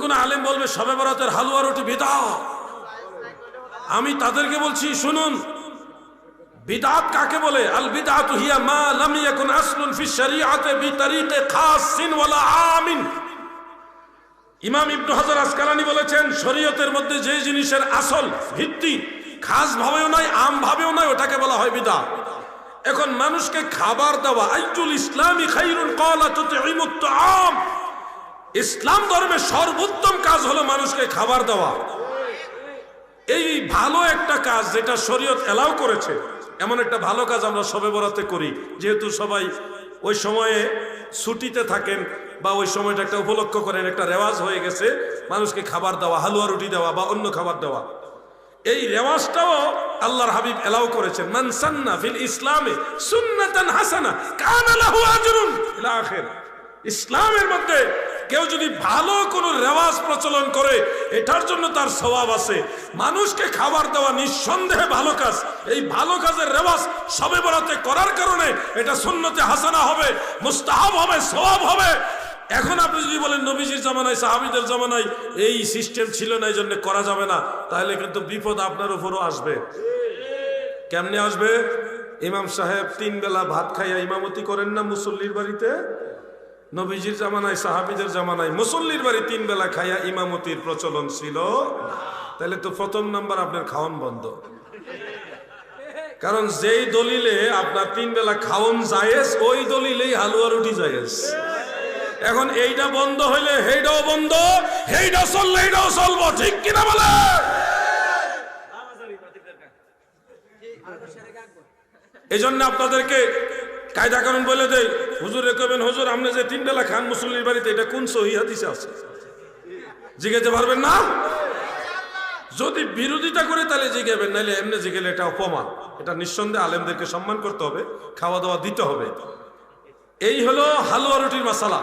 কোন আলেম বলবে শবে বরাতের হালুয়া রুটি বিদআত। আমি তাদেরকে বলছি শুনুন, বিদআত কাকে বলে? আল বিদআতু হিয়া মা লাম ইয়াকুন আসলুন ফি শরিআতি বিতরিকে খাসিন ওয়ালা আমিন। ইমাম ইবনে হাজার আসকালানী বলেছেন, শরীয়তের মধ্যে যে জিনিসের আসল ভিত্তি খাস ভাবেও নয় আম ভাবেও নয়, ওটাকে বলা হয় বিদআত। এখন মানুষকে খাবার দেওয়া, আইয়ুল ইসলামি খায়রুন ক্বালা তুতঈমুত তাআম, ইসলাম ধর্মের সর্বোত্তম কাজ হলো মানুষকে খাবার দেওয়া। এই ভালো একটা কাজ যেটা শরীয়ত এলাও করেছে, এমন একটা ভালো কাজ আমরা শবে বরাতে করি। যেহেতু সবাই ওই সময়ে ছুটিতে থাকেন বা ওই সময়টা একটা উপলক্ষ করেন, একটা রেওয়াজ হয়ে গেছে মানুষকে খাবার দেওয়া, হালুয়া রুটি দেওয়া বা অন্য খাবার দেওয়া। এই রেওয়াজটাও আল্লাহর হাবিব এলাও করেছেন। মান সান্না ফিল ইসলামে সুন্নাতান হাসানা কানা লাহু আজরুন ইলা আখির। ইসলামের মধ্যে কেউ যদি ভালো কোনো রেওয়াজ প্রচলন করে, এটার জন্য তার সওয়াব আছে। মানুষকে খাবার দেওয়া নিঃসন্দেহে ভালো কাজ। এই ভালো কাজের রেওয়াজ শবে বরাতে করার কারণে এটা সুন্নতে হাসানা হবে, মুস্তাহাব হবে, সওয়াব হবে। এখন আপনি যদি বলেন নবীজির জামানায় সাহাবীদের জামানায় এই সিস্টেম ছিল না, এই জন্য করা যাবে না, তাহলে কিন্তু বিপদ আপনার উপরও আসবে। কেমনে আসবে? ইমাম সাহেব 3 বেলা ভাত খাইয়া ইমামতি করেন না মুসল্লির বাড়িতে? নবীজির জামানায় সাহাবীদের জামানায় মুসল্লির বাড়ি 3 বেলা খাইয়া ইমামতির প্রচলন ছিল। তাহলে তো প্রথম নাম্বার আপনার খাওয়ান বন্ধ। কারণ যেই দলিলে আপনার 3 বেলা খাওয়ান জায়েজ, ওই দলিলেই হালুয়া রুটি জায়েজ। এখন এইটা বন্ধ হইলে সেইটাও বন্ধ, সেইটা চললে এইটাও চলবো, ঠিক কিনা বলে? এই জন্য আপনাদেরকে কায়দা কানুন বলে দেয়। হুজুরে কবেন, হুজুর আপনি যে 3 বেলা খান মুসল্লির বাড়িতে, এটা কোন সহিহ হাদিসে আছে? জিজ্ঞাসা পারবেন না? যদি বিরোধিতা করে তাহলে জিজ্ঞাবেন, নাহলে এমনি জিজ্ঞেলে এটা অপমান। এটা নিঃসন্দেহে আলেমদেরকে সম্মান করতে হবে, খাওয়া দাওয়া দিতে হবে। এই হলো হালুয়া রুটির মাসালা।